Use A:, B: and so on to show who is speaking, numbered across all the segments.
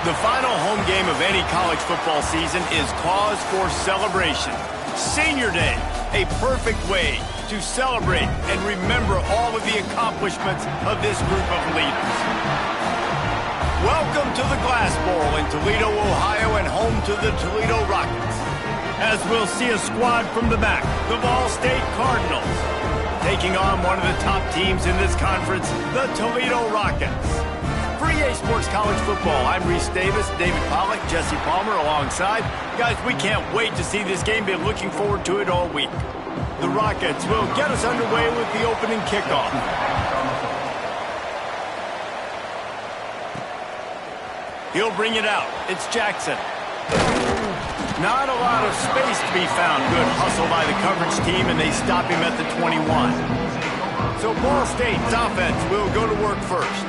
A: The final home game of any college football season is cause for celebration. Senior Day, a perfect way to celebrate and remember all of the accomplishments of this group of leaders. Welcome to the Glass Bowl in Toledo, Ohio, and home to the Toledo Rockets. As we'll see a squad from the back, the Ball State Cardinals, taking on one of the top teams in this conference, the Toledo Rockets. For EA Sports College Football, I'm Reese Davis, David Pollack, Jesse Palmer alongside. Guys, we can't wait to see this game. Been looking forward to it all week. The Rockets will get us underway with the opening kickoff. He'll bring it out. It's Jackson. Not a lot of space to be found. Good hustle by the coverage team, and they stop him at the 21. So Ball State's offense will go to work first.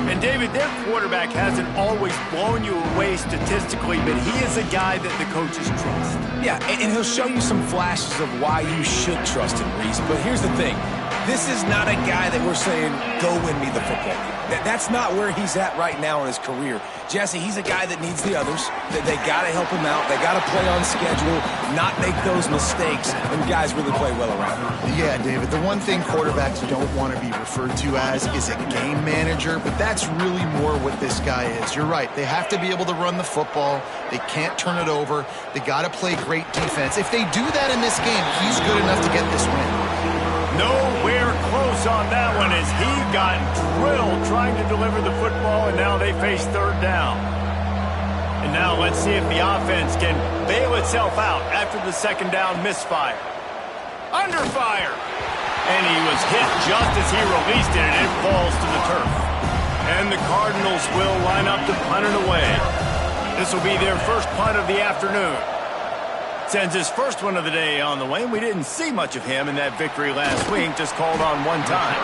A: And, David, their quarterback hasn't always blown you away statistically, but he is a guy that the coaches trust.
B: Yeah, and he'll show you some flashes of why you should trust him, Reese. But here's the thing. This is not a guy that we're saying, go win me the football game. That's not where he's at right now in his career. Jesse, he's a guy that needs the others. They got to help him out. They got to play on schedule, not make those mistakes, and guys really play well around him.
C: Yeah, David, the one thing quarterbacks don't want to be referred to as is a game manager, but that's really more what this guy is. You're right. They have to be able to run the football. They can't turn it over. They got to play great defense. If they do that in this game, he's good enough to get this win.
A: Nowhere close on that one as he got drilled trying to deliver the football, and now they face third down. And now let's see if the offense can bail itself out after the second down misfire. Under fire! And he was hit just as he released it, and it falls to the turf. And the Cardinals will line up to punt it away. This will be their first punt of the afternoon. Sends his first one of the day on the way. We didn't see much of him in that victory last week, just called on one time.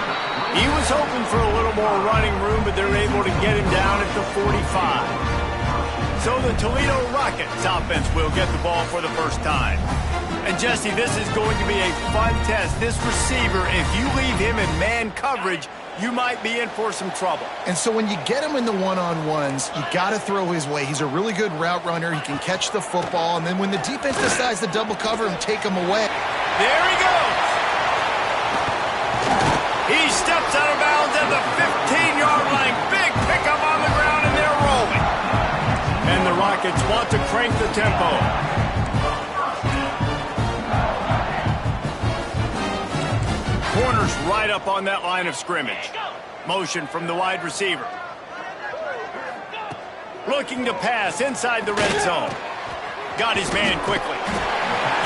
A: He was hoping for a little more running room, but they're able to get him down at the 45. So the Toledo Rockets offense will get the ball for the first time. And Jesse, this is going to be a fun test. This receiver, if you leave him in man coverage, you might be in for some trouble.
C: And so when you get him in the one-on-ones, you got to throw his way. He's a really good route runner. He can catch the football. And then when the defense decides to double cover him, take him away.
A: There he goes. He steps out of bounds at the 15-yard line. Big pickup on the ground, and they're rolling. And the Rockets want to crank the tempo. Corner's right up on that line of scrimmage. Motion from the wide receiver. Looking to pass inside the red zone. Got his man quickly.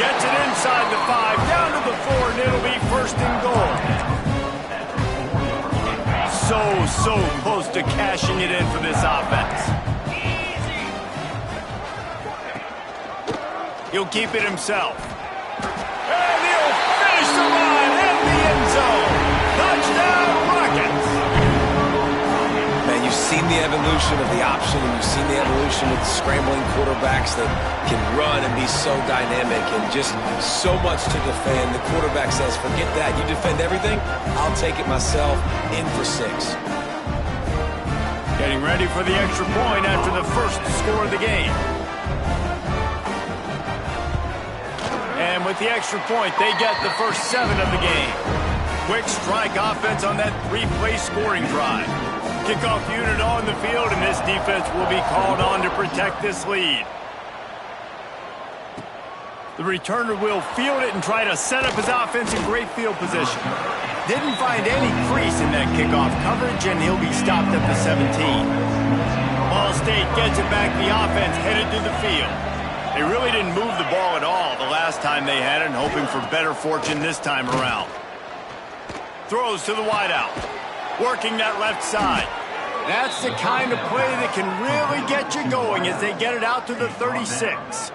A: Gets it inside the 5, down to the 4, and it'll be first and goal. So close to cashing it in for this offense. He'll keep it himself. And he'll finish the line in the end zone. Touchdown, Rockets.
B: Man, you've seen the evolution of the option, and you've seen the evolution of the scrambling quarterbacks that can run and be so dynamic and just so much to defend. The quarterback says, forget that. You defend everything, I'll take it myself. In for 6.
A: Getting ready for the extra point after the first score of the game. And with the extra point, they get the first 7 of the game. Quick strike offense on that 3-play scoring drive. Kickoff unit on the field, and this defense will be called on to protect this lead. The returner will field it and try to set up his offense in great field position. Didn't find any crease in that kickoff coverage, and he'll be stopped at the 17. Ball State gets it back. The offense headed to the field. They really didn't move the ball at all the last time they had it, and hoping for better fortune this time around. Throws to the wideout. Working that left side. That's the kind of play that can really get you going as they get it out to the 36.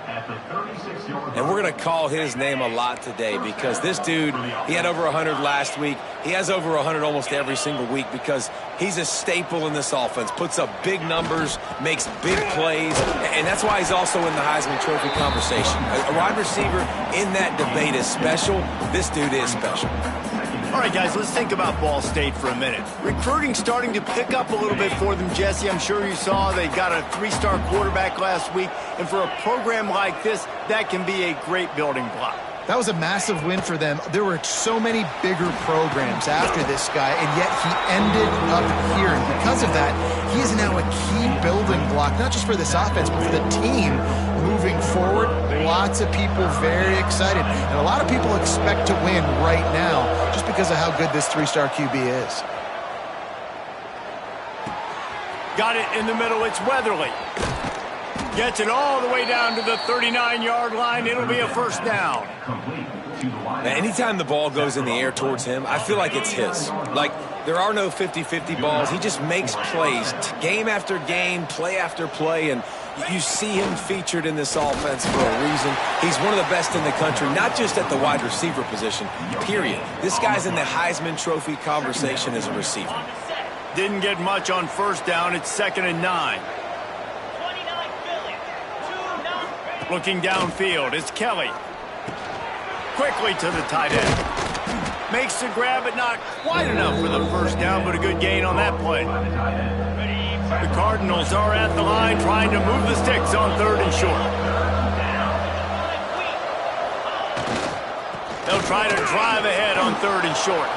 B: And we're going to call his name a lot today because this dude, he had over 100 last week. He has over 100 almost every single week because he's a staple in this offense. Puts up big numbers, makes big plays, and that's why he's also in the Heisman Trophy conversation. A wide receiver in that debate is special. This dude is special.
A: All right, guys, let's think about Ball State for a minute. Recruiting starting to pick up a little bit for them, Jesse. I'm sure you saw they got a 3-star quarterback last week. And for a program like this, that can be a great building block.
C: That was a massive win for them. There were so many bigger programs after this guy, and yet he ended up here. And because of that, he is now a key building block, not just for this offense, but for the team moving forward. Lots of people very excited. And a lot of people expect to win right now just because of how good this 3-star QB is.
A: Got it in the middle. It's Weatherly. Gets it all the way down to the 39-yard line. It'll be a first down.
B: Now, anytime the ball goes in the air towards him, I feel like it's his. Like, there are no 50-50 balls. He just makes plays game after game, play after play, and you see him featured in this offense for a reason. He's one of the best in the country, not just at the wide receiver position, period. This guy's in the Heisman Trophy conversation as a receiver.
A: Didn't get much on first down. It's 2nd and 9. Looking downfield, it's Kelly. Quickly to the tight end. Makes the grab, but not quite enough for the first down, but a good gain on that play. The Cardinals are at the line trying to move the sticks on 3rd and short. They'll try to drive ahead on 3rd and short.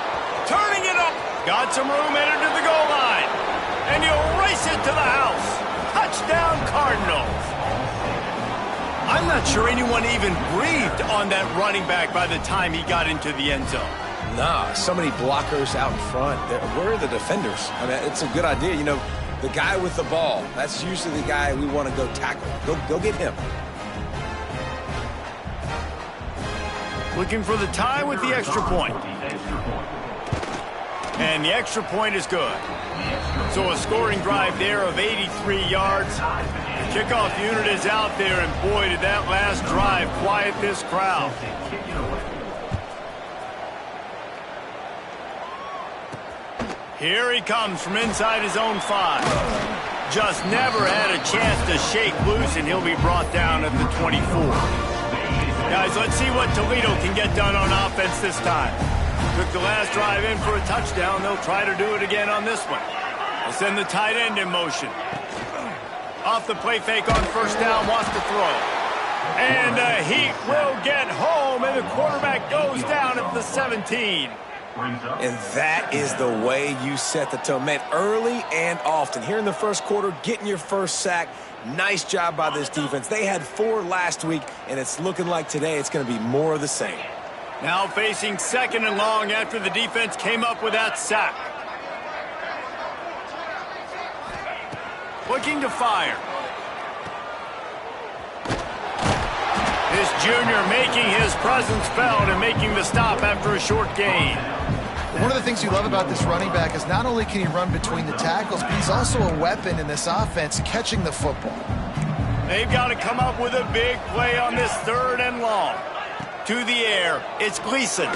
A: Turning it up. Got some room headed to the goal line. And he'll race it to the house. Touchdown, Cardinals. I'm not sure anyone even breathed on that running back by the time he got into the end zone.
B: Nah, so many blockers out in front. Where are the defenders? I mean, it's a good idea. You know, the guy with the ball, that's usually the guy we want to go tackle. Go get him.
A: Looking for the tie with the extra point. And the extra point is good. So a scoring drive there of 83 yards. The kickoff unit is out there, and boy, did that last drive quiet this crowd. Here he comes from inside his own 5. Just never had a chance to shake loose, and he'll be brought down at the 24. Guys, let's see what Toledo can get done on offense this time. Took the last drive in for a touchdown. They'll try to do it again on this one. They'll send the tight end in motion. Off the play fake on first down, wants to throw. And he will get home, and the quarterback goes down at the 17.
B: And that is the way you set the tone. Man, early and often. Here in the first quarter, getting your first sack. Nice job by this defense. They had 4 last week, and it's looking like today it's going to be more of the same.
A: Now facing 2nd and long after the defense came up with that sack. Looking to fire. This junior making his presence felt and making the stop after a short gain.
C: One of the things you love about this running back is not only can he run between the tackles, but he's also a weapon in this offense catching the football.
A: They've got to come up with a big play on this 3rd and long. To the air, it's Gleason. All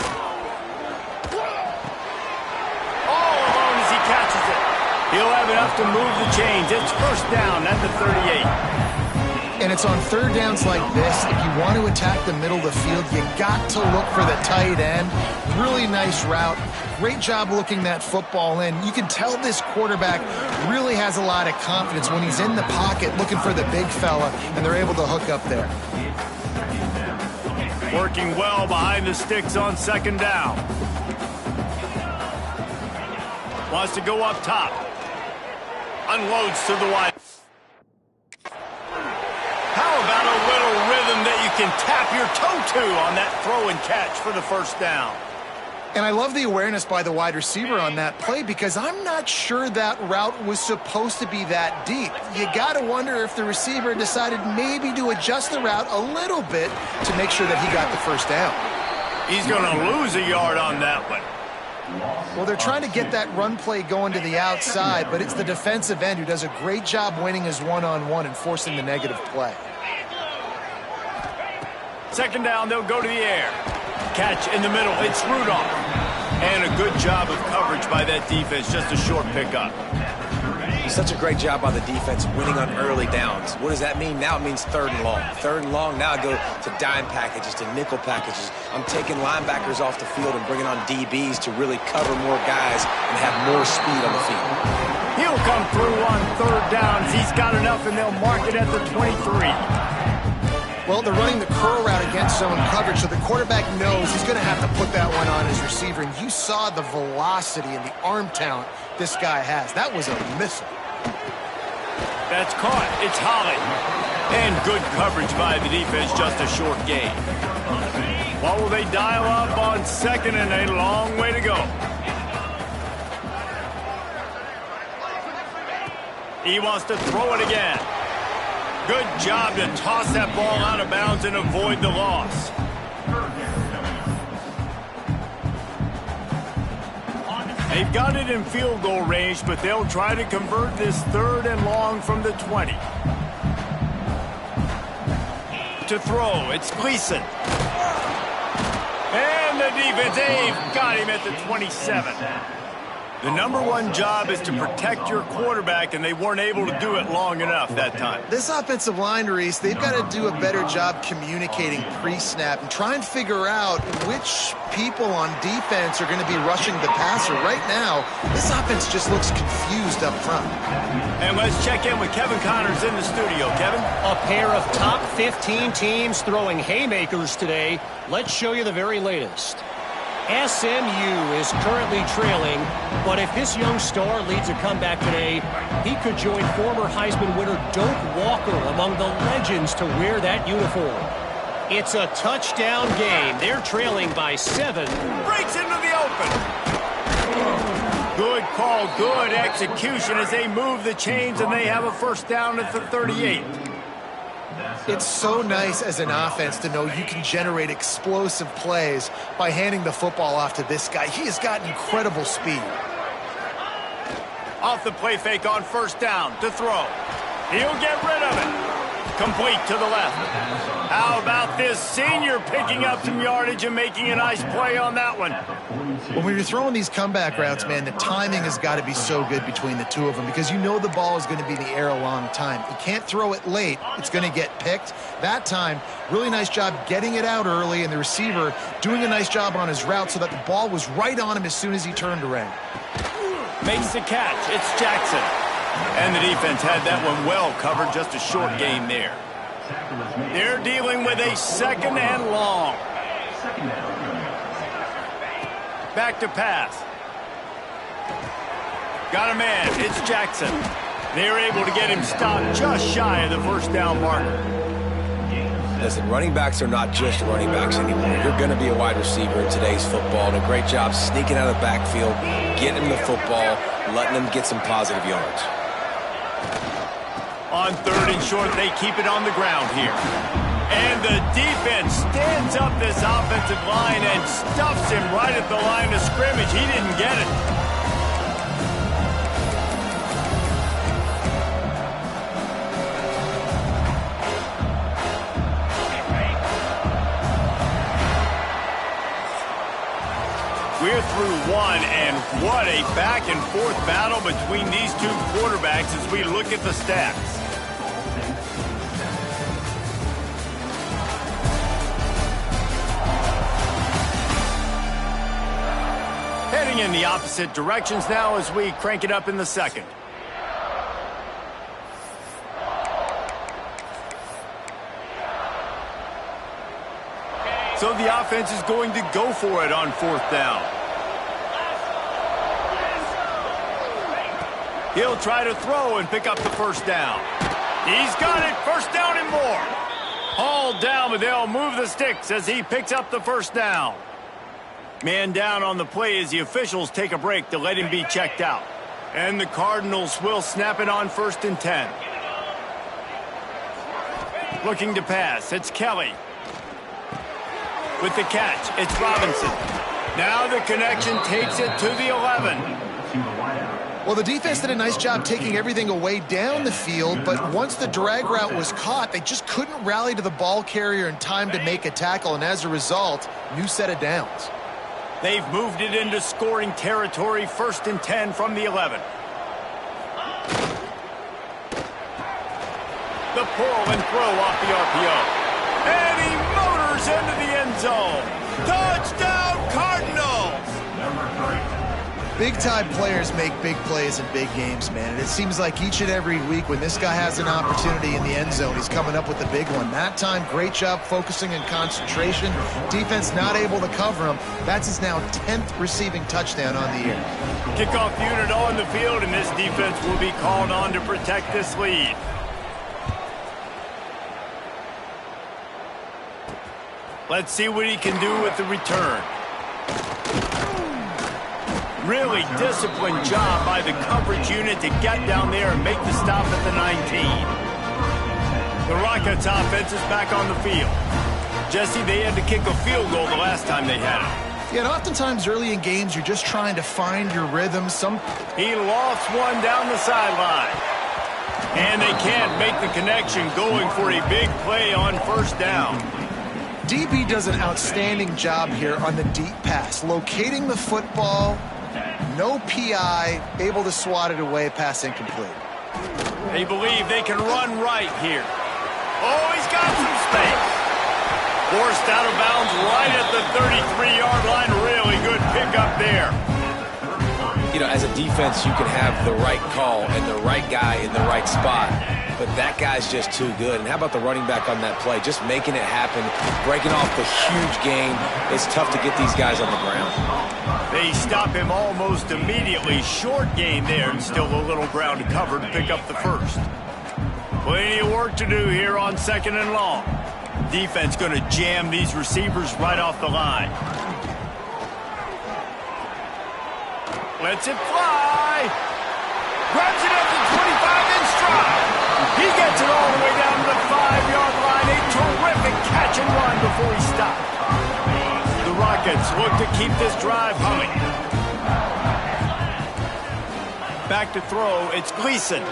A: alone as he catches it. He'll have enough to move the chains. It's first down at the 38.
C: And it's on 3rd downs like this. If you want to attack the middle of the field, you got to look for the tight end. Really nice route. Great job looking that football in. You can tell this quarterback really has a lot of confidence when he's in the pocket looking for the big fella, and they're able to hook up there.
A: Working well behind the sticks on 2nd down. Wants to go up top. Unloads to the wide. How about a little rhythm that you can tap your toe to on that throw and catch for the first down?
C: And I love the awareness by the wide receiver on that play because I'm not sure that route was supposed to be that deep. You got to wonder if the receiver decided maybe to adjust the route a little bit to make sure that he got the first down.
A: He's going to lose a yard on that one.
C: Well, they're trying to get that run play going to the outside, but it's the defensive end who does a great job winning his one-on-one and forcing the negative play.
A: 2nd down, they'll go to the air. Catch in the middle, it's Rudolph. And a good job of coverage by that defense, just a short pickup.
B: Such a great job by the defense winning on early downs. What does that mean? Now it means 3rd and long. 3rd and long, now I go to dime packages, to nickel packages. I'm taking linebackers off the field and bringing on DBs to really cover more guys and have more speed on the field.
A: He'll come through on 3rd downs. He's got enough, and they'll mark it at the 23.
C: Well, they're running the curl route against zone coverage, so the quarterback knows he's going to have to put that one on his receiver. And you saw the velocity and the arm talent this guy has. That was a missile.
A: That's caught. It's Holly. And good coverage by the defense, just a short gain. What will they dial up on 2nd and a long way to go? He wants to throw it again. Good job to toss that ball out of bounds and avoid the loss. They've got it in field goal range, but they'll try to convert this 3rd and long from the 20. To throw, it's Gleason. And the defense, they've got him at the 27. The #1 job is to protect your quarterback, and they weren't able to do it long enough that time.
C: This offensive line, Reese, they've got to do a better job communicating pre-snap and try and figure out which people on defense are going to be rushing the passer. Right now, this offense just looks confused up front.
A: And let's check in with Kevin Connors in the studio. Kevin?
D: A pair of top 15 teams throwing haymakers today. Let's show you the very latest. SMU is currently trailing, but if this young star leads a comeback today, he could join former Heisman winner Doak Walker among the legends to wear that uniform. It's a touchdown game. They're trailing by 7.
A: Breaks into the open. Good call, good execution as they move the chains, and they have a 1st down at the 38.
C: It's so nice as an offense to know you can generate explosive plays by handing the football off to this guy. He has got incredible speed.
A: Off the play fake on 1st down to throw. He'll get rid of it. Complete to the left. How about this senior picking up some yardage and making a nice play on that one?
C: When you're throwing these comeback routes, man, the timing has got to be so good between the two of them because you know the ball is going to be in the air a long time. You can't throw it late. It's going to get picked. That time, really nice job getting it out early, and the receiver doing a nice job on his route so that the ball was right on him as soon as he turned around.
A: Makes the catch. It's Jackson. And the defense had that one well covered, just a short gain there. They're dealing with a 2nd and long. Back to pass. Got a man. It's Jackson. They're able to get him stopped just shy of the 1st down marker.
B: Listen, running backs are not just running backs anymore. You're going to be a wide receiver in today's football. And a great job sneaking out of the backfield, getting them the football, letting them get some positive yards.
A: On 3rd and short, they keep it on the ground here. And the defense stands up this offensive line and stuffs him right at the line of scrimmage. He didn't get it. We're through 1, and what a back-and-forth battle between these two quarterbacks as we look at the stats. Heading in the opposite directions now as we crank it up in the 2nd. So the offense is going to go for it on 4th down. He'll try to throw and pick up the 1st down. He's got it. 1st down and more. Hauled down, but they'll move the sticks as he picks up the 1st down. Man down on the play as the officials take a break to let him be checked out. And the Cardinals will snap it on 1st and 10. Looking to pass. It's Kelly. With the catch, it's Robinson. Now the connection takes it to the 11.
C: Well, the defense did a nice job taking everything away down the field, but once the drag route was caught, they just couldn't rally to the ball carrier in time to make a tackle, and as a result, new set of downs.
A: They've moved it into scoring territory, 1st and 10 from the 11. the pull and throw off the RPO. And he motors into the end zone. Touchdown, Cardinals!
C: Big-time players make big plays in big games, man. And it seems like each and every week when this guy has an opportunity in the end zone, he's coming up with the big one. That time, great job focusing and concentration. Defense not able to cover him. That's his now 10th receiving touchdown on the year.
A: Kickoff unit on the field, and this defense will be called on to protect this lead. Let's see what he can do with the return. Really disciplined job by the coverage unit to get down there and make the stop at the 19. The Rockets offense is back on the field. Jesse, they had to kick a field goal the last time they had it.
C: Yeah, and oftentimes early in games, you're just trying to find your rhythm.
A: He lofts one down the sideline. And they can't make the connection, going for a big play on first down.
C: DB does an outstanding job here on the deep pass, locating the football. No PI, able to swat it away, pass incomplete.
A: They believe they can run right here. Oh, he's got some space. Forced out of bounds right at the 33-yard line. Really good pickup there.
B: You know, as a defense, you can have the right call and the right guy in the right spot, but that guy's just too good. And how about the running back on that play? Just making it happen, breaking off the huge gain. It's tough to get these guys on the ground.
A: They stop him almost immediately. Short gain there, and still a little ground to cover to pick up the first. Plenty of work to do here on 2nd and long. Defense going to jam these receivers right off the line. Lets it fly. Grabs it up to 25 in stride. He gets it all the way down to the 5-yard line. A terrific catch and run before he stopped. The Rockets look to keep this drive humming. Back to throw, it's Gleason.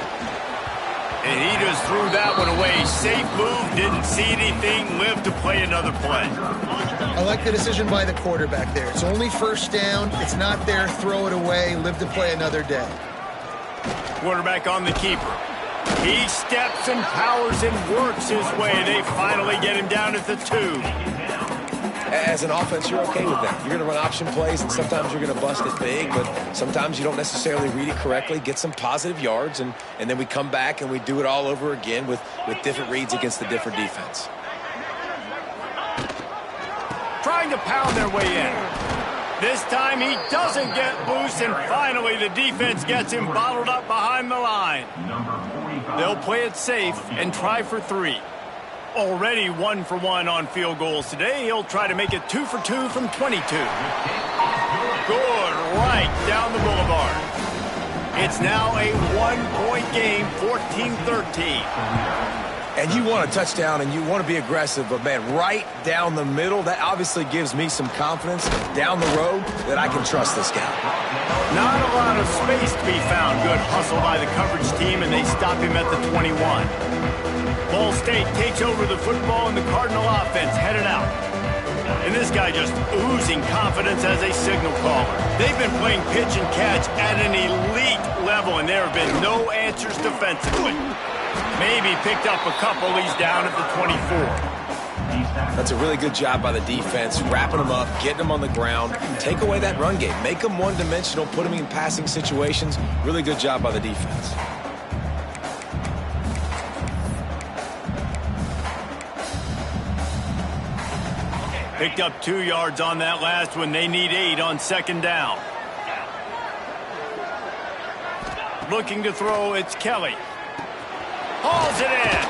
A: And he just threw that one away. Safe move, didn't see anything, lived to play another play.
C: I like the decision by the quarterback there. It's only first down. It's not there. Throw it away. Live to play another day.
A: Quarterback on the keeper. He steps and powers and works his way. They finally get him down at the 2.
B: As an offense, you're okay with that. You're going to run option plays, and sometimes you're going to bust it big, but sometimes you don't necessarily read it correctly, get some positive yards, and then we come back and we do it all over again with different reads against the different defense.
A: Trying to pound their way in. This time he doesn't get loose, and finally the defense gets him bottled up behind the line. They'll play it safe and try for 3. Already 1 for 1 on field goals today. He'll try to make it 2 for 2 from 22. Good, right down the boulevard. It's now a 1-point game, 14-13.
B: And you want a touchdown and you want to be aggressive, but man, right down the middle, that obviously gives me some confidence down the road that I can trust this guy.
A: Not a lot of space to be found. Good hustle by the coverage team, and they stop him at the 21. Ball State takes over the football, and the Cardinal offense headed out. And this guy just oozing confidence as a signal caller. They've been playing pitch and catch at an elite level, and there have been no answers defensively. Maybe picked up a couple. He's down at the 24.
B: That's a really good job by the defense, wrapping them up, getting them on the ground. Take away that run game. Make them one-dimensional, put them in passing situations. Really good job by the defense.
A: Picked up 2 yards on that last one. They need 8 on 2nd down. Looking to throw, it's Kelly. Hauls it in.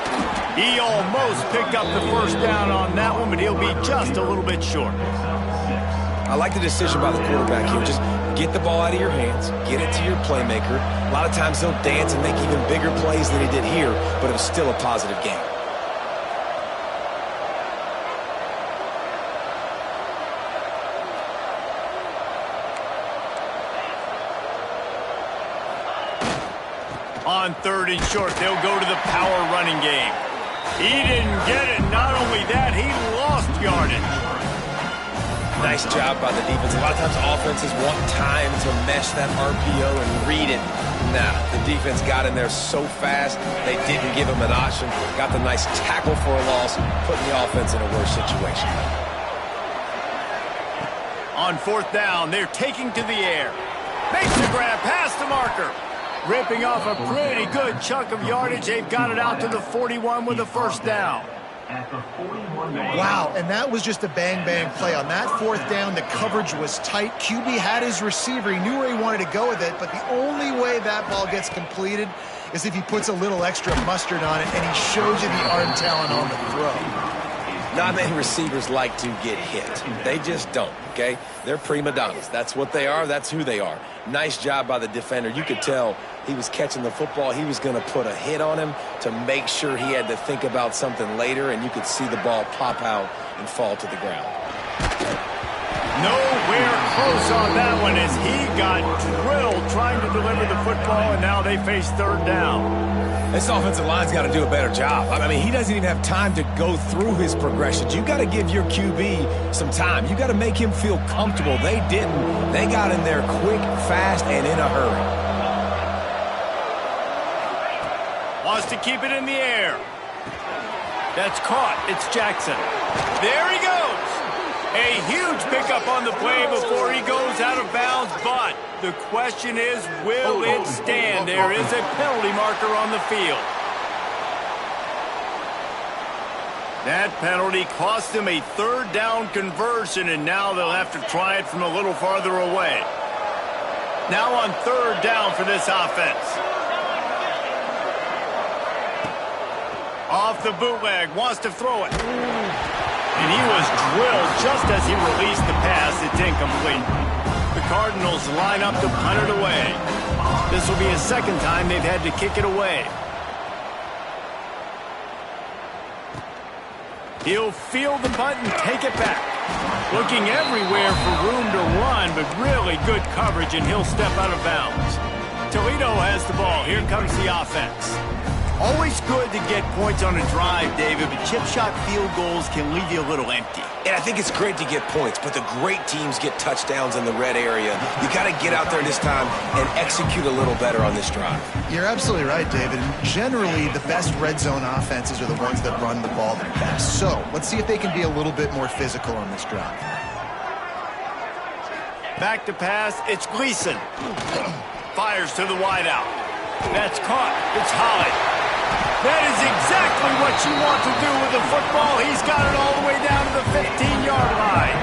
A: He almost picked up the first down on that one, but he'll be just a little bit short.
B: I like the decision by the quarterback here. Just get the ball out of your hands, get it to your playmaker. A lot of times he'll dance and make even bigger plays than he did here, but it was still a positive game.
A: On 3rd and short, they'll go to the power running game. He didn't get it. Not only that, he lost yardage.
B: Nice job by the defense. A lot of times offenses want time to mesh that RPO and read it. Nah, the defense got in there so fast, they didn't give him an option. Got the nice tackle for a loss, putting the offense in a worse situation.
A: On fourth down, they're taking to the air. Makes the grab past the marker. Ripping off a pretty good chunk of yardage. They've got it out to the 41 with a first down.
C: Wow, and that was just a bang-bang play. On that fourth down, the coverage was tight. QB had his receiver. He knew where he wanted to go with it, but the only way that ball gets completed is if he puts a little extra mustard on it, and he shows you the arm talent on the throw.
B: Not many receivers like to get hit. They just don't, okay? They're prima donnas. That's what they are. That's who they are. Nice job by the defender. You could tell he was catching the football. He was going to put a hit on him to make sure he had to think about something later, and you could see the ball pop out and fall to the ground.
A: Nowhere close on that one as he got drilled trying to deliver the football, and now they face third down.
B: This offensive line's got to do a better job. I mean, he doesn't even have time to go through his progressions. You got to give your QB some time. You got to make him feel comfortable. They didn't. They got in there quick, fast, and in a hurry.
A: Wants to keep it in the air. That's caught. It's Jackson. There he goes. A huge pickup on the play before he goes out of bounds, but the question is, will it stand? There is a penalty marker on the field. That penalty cost them a third down conversion, and now they'll have to try it from a little farther away. Now on third down for this offense. Off the bootleg, wants to throw it. And he was drilled just as he released the pass. It's incomplete. The Cardinals line up to punt it away. This will be a second time they've had to kick it away. He'll field the punt and take it back. Looking everywhere for room to run, but really good coverage, and he'll step out of bounds. Toledo has the ball. Here comes the offense. Always good to get points on a drive, David, but chip shot field goals can leave you a little empty.
B: And I think it's great to get points, but the great teams get touchdowns in the red area. You got to get out there this time and execute a little better on this drive.
C: You're absolutely right, David. Generally, the best red zone offenses are the ones that run the ball the best. So let's see if they can be a little bit more physical on this drive.
A: Back to pass. It's Gleason. Fires to the wideout. That's caught. It's Holly. That is exactly what you want to do with the football. He's got it all the way down to the 15-yard line.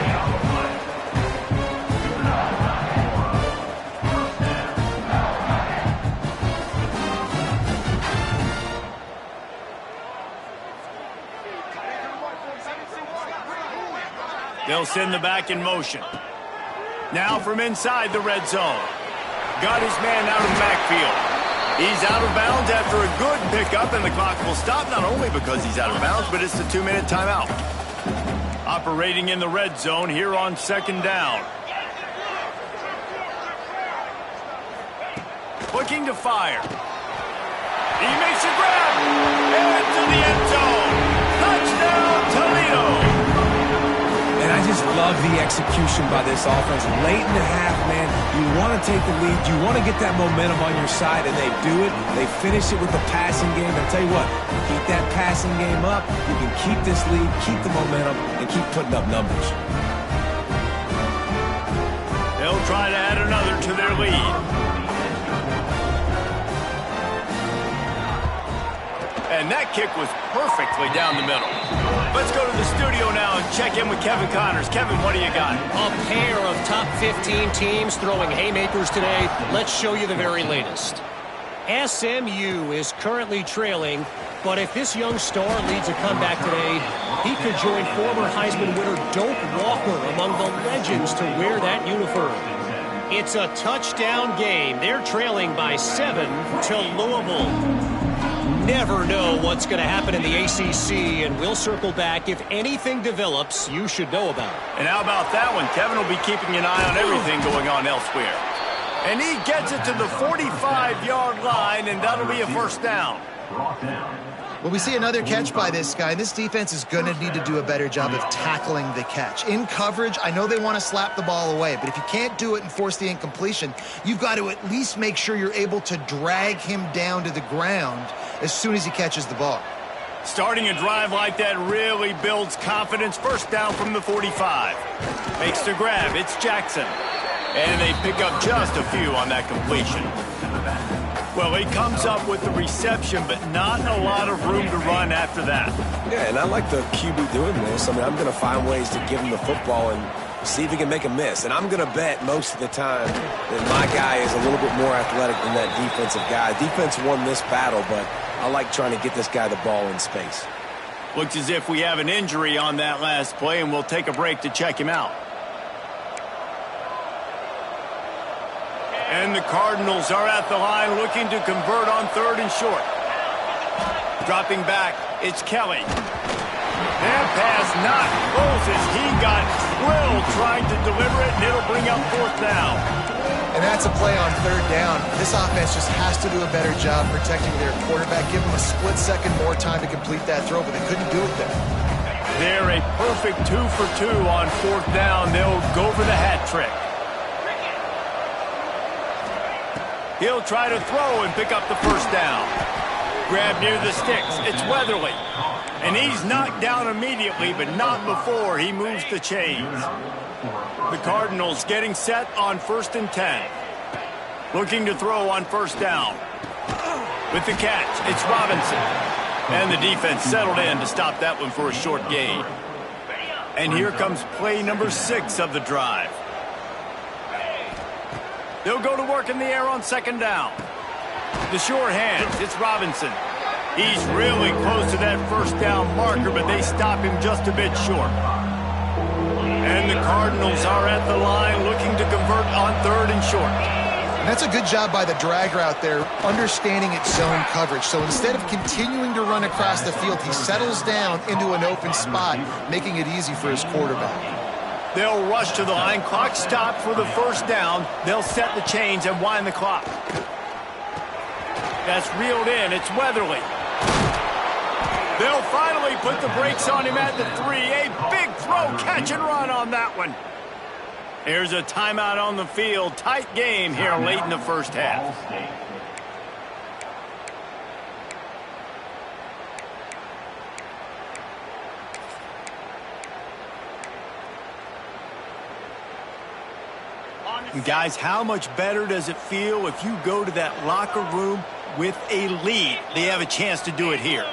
A: They'll send the back in motion. Now from inside the red zone. Got his man out of the backfield. He's out of bounds after a good pickup, and the clock will stop not only because he's out of bounds, but it's the 2-minute timeout. Operating in the red zone here on second down. Looking to fire. He makes a grab. Into the end zone. Touchdown, Toledo.
B: And I just love the execution by this offense. Late in the half, man, you want to take the lead. You want to get that momentum on your side, and they do it. They finish it with the passing game. And I'll tell you what, keep that passing game up. You can keep this lead, keep the momentum, and keep putting up numbers.
A: They'll try to add another to their lead. And that kick was perfectly down the middle. Let's go to the studio now and check in with Kevin Connors. Kevin, what do you got?
D: A pair of top 15 teams throwing haymakers today. Let's show you the very latest. SMU is currently trailing, but if this young star leads a comeback today, he could join former Heisman winner Doak Walker among the legends to wear that uniform. It's a touchdown game. They're trailing by 7 to Louisville. Never know what's going to happen in the ACC, and we'll circle back. If anything develops, you should know about it.
A: And how about that one? Kevin will be keeping an eye on everything going on elsewhere. And he gets it to the 45-yard line, and that'll be a first down.
C: Well, we see another catch by this guy. This defense is going to need to do a better job of tackling the catch. In coverage, I know they want to slap the ball away, but if you can't do it and force the incompletion, you've got to at least make sure you're able to drag him down to the ground as soon as he catches the ball.
A: Starting a drive like that really builds confidence. First down from the 45. Makes the grab. It's Jackson. And they pick up just a few on that completion. Well, he comes up with the reception, but not a lot of room to run after that.
B: Yeah, and I like the QB doing this. I mean, I'm going to find ways to give him the football and see if he can make a miss. And I'm going to bet most of the time that my guy is a little bit more athletic than that defensive guy. Defense won this battle, but I like trying to get this guy the ball in space.
A: Looks as if we have an injury on that last play, and we'll take a break to check him out. And the Cardinals are at the line looking to convert on 3rd and short. Dropping back, it's Kelly. That pass not close as he got drilled trying to deliver it, and it'll bring up 4th down.
C: And that's a play on 3rd down. This offense just has to do a better job protecting their quarterback. Give them a split second more time to complete that throw, but they couldn't do it there.
A: They're a perfect 2 for 2 on 4th down. They'll go for the hat trick. He'll try to throw and pick up the 1st down. Grab near the sticks. It's Weatherly. And he's knocked down immediately, but not before he moves the chains. The Cardinals getting set on 1st and 10. Looking to throw on 1st down. With the catch, it's Robinson. And the defense settled in to stop that one for a short gain. And here comes play number 6 of the drive. They'll go to work in the air on 2nd down. The short hands, it's Robinson. He's really close to that 1st down marker, but they stop him just a bit short. And the Cardinals are at the line looking to convert on 3rd and short.
C: And that's a good job by the drag route there, understanding its zone coverage. So instead of continuing to run across the field, he settles down into an open spot, making it easy for his quarterback.
A: They'll rush to the line. Clock stopped for the 1st down. They'll set the chains and wind the clock. That's reeled in. It's Weatherly. They'll finally put the brakes on him at the 3. A big throw, catch and run on that one. Here's a timeout on the field. Tight game here late in the 1st half. Guys, how much better does it feel if you go to that locker room with a lead? They have a chance to do it here.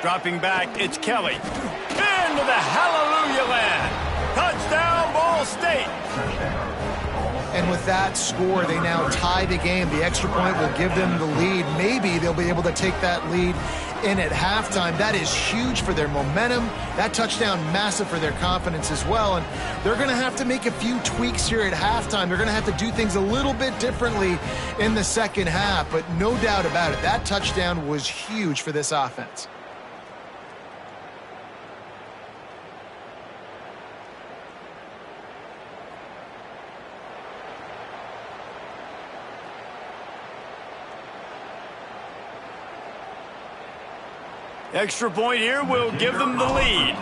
A: Dropping back, it's Kelly. Into the hallelujah land. Touchdown, Ball State.
C: And with that score, they now tie the game. The extra point will give them the lead. Maybe they'll be able to take that lead in at halftime. That is huge for their momentum. That touchdown, massive for their confidence as well. And they're going to have to make a few tweaks here at halftime. They're going to have to do things a little bit differently in the 2nd half. But no doubt about it, that touchdown was huge for this offense.
A: Extra point here will give them the lead.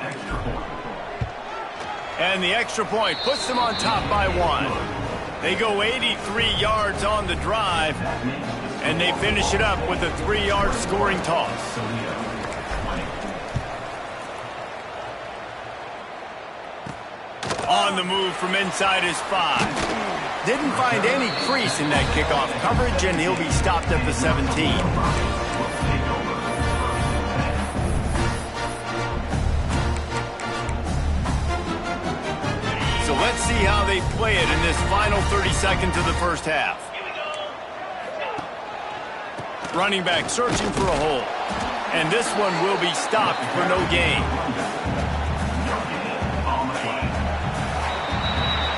A: And the extra point puts them on top by 1. They go 83 yards on the drive, and they finish it up with a 3-yard scoring toss. On the move from inside his 5. Didn't find any crease in that kickoff coverage, and he'll be stopped at the 17. So let's see how they play it in this final 30 seconds of the 1st half. Running back searching for a hole. And this one will be stopped for no gain.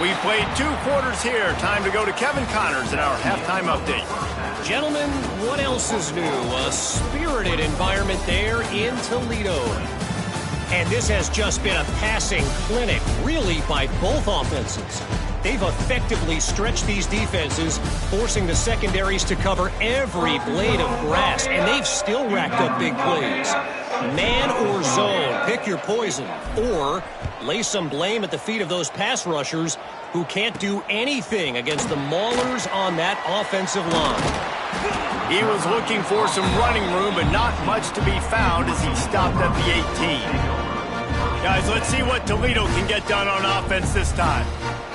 A: We played 2 quarters here. Time to go to Kevin Connors in our halftime update.
D: Gentlemen, what else is new? A spirited environment there in Toledo. And this has just been a passing clinic, really, by both offenses. they've effectively stretched these defenses, forcing the secondaries to cover every blade of grass, and they've still racked up big plays. Man or zone, pick your poison, or lay some blame at the feet of those pass rushers who can't do anything against the maulers on that offensive line.
A: He was looking for some running room, but not much to be found as he stopped at the 18. Guys, let's see what Toledo can get done on offense this time.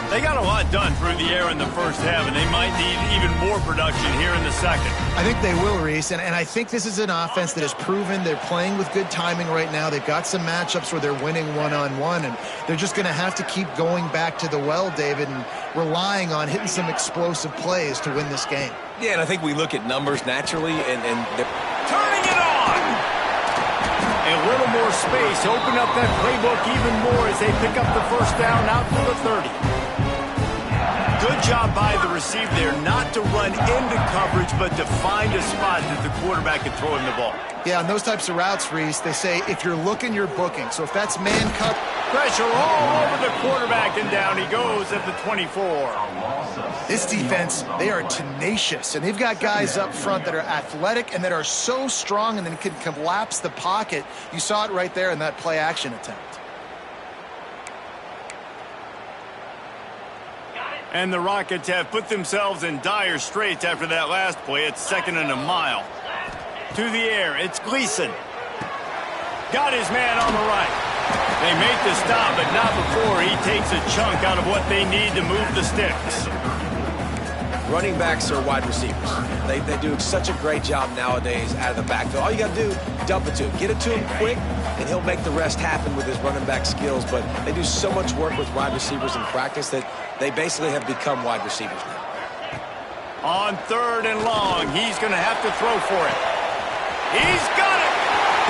A: They got a lot done through the air in the first half, and they might need even more production here in the second.
C: I think they will, Reese, and I think this is an offense that has proven they're playing with good timing right now. They've got some matchups where they're winning one-on-one, and they're just going to have to keep going back to the well, David, and relying on hitting some explosive plays to win this game.
B: Yeah, and I think we look at numbers naturally, and they're
A: turning it on! A little more space, open up that playbook even more as they pick up the first down out to the 30. Good job by the receiver there, not to run into coverage, but to find a spot that the quarterback can throw him the ball.
C: Yeah, on those types of routes, Reese, they say if you're looking, you're booking. So if that's man cut,
A: pressure all over the quarterback, and down he goes at the 24.
C: This defense, they are tenacious, and they've got guys up front that are athletic and that are so strong and then can collapse the pocket. You saw it right there in that play action attempt.
A: And the Rockets have put themselves in dire straits after that last play. It's 2nd and a mile. To the air, it's Gleason. Got his man on the right. They make the stop, but not before he takes a chunk out of what they need to move the sticks.
B: running backs are wide receivers. They do such a great job nowadays out of the backfield. All you got to do, dump it to him. Get it to him quick, and he'll make the rest happen with his running back skills. But they do so much work with wide receivers in practice that they basically have become wide receivers now.
A: On 3rd and long, he's going to have to throw for it. He's got it.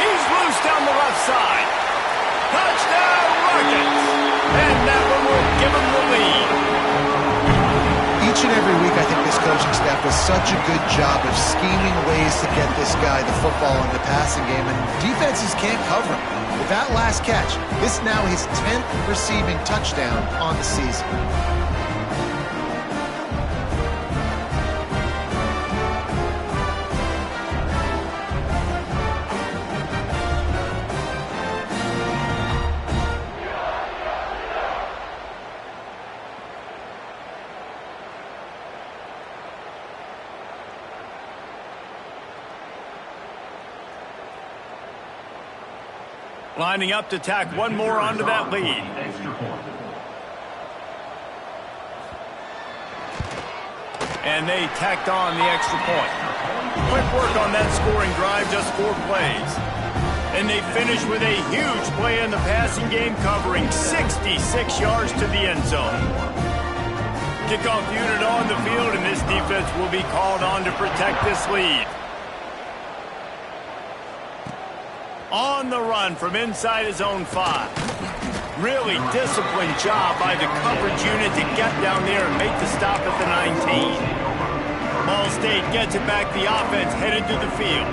A: He's loose down the left side. Touchdown, Rockets. And that one will give him the lead.
C: Each and every week, I think this coaching staff does such a good job of scheming ways to get this guy the football in the passing game, and defenses can't cover him. With that last catch, this now his 10th receiving touchdown on the season.
A: Lining up to tack one more onto that lead. And they tacked on the extra point. Quick work on that scoring drive, just 4 plays. And they finish with a huge play in the passing game, covering 66 yards to the end zone. Kickoff unit on the field, and this defense will be called on to protect this lead. On the run from inside his own 5. Really disciplined job by the coverage unit to get down there and make the stop at the 19. Ball State gets it back. The offense headed to the field.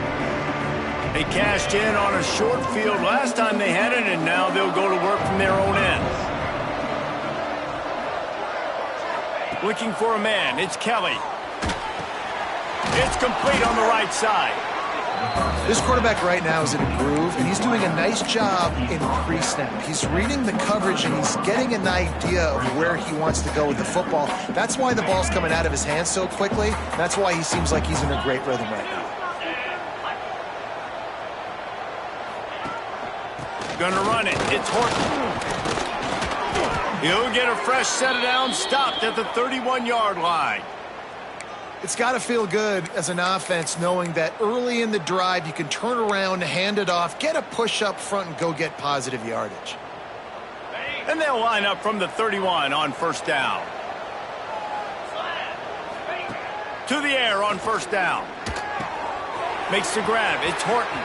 A: They cashed in on a short field last time they had it, and now they'll go to work from their own end. Looking for a man. It's Kelly. It's complete on the right side.
C: This quarterback right now is in a groove, and he's doing a nice job in pre-snap. He's reading the coverage, and he's getting an idea of where he wants to go with the football. That's why the ball's coming out of his hands so quickly. That's why he seems like he's in a great rhythm right now.
A: Gonna run it. It's Horton. He'll get a fresh set of downs, stopped at the 31-yard line.
C: It's got to feel good as an offense knowing that early in the drive you can turn around, hand it off, get a push up front, and go get positive yardage.
A: And they'll line up from the 31 on 1st down. To the air on 1st down. Makes the grab. It's Horton.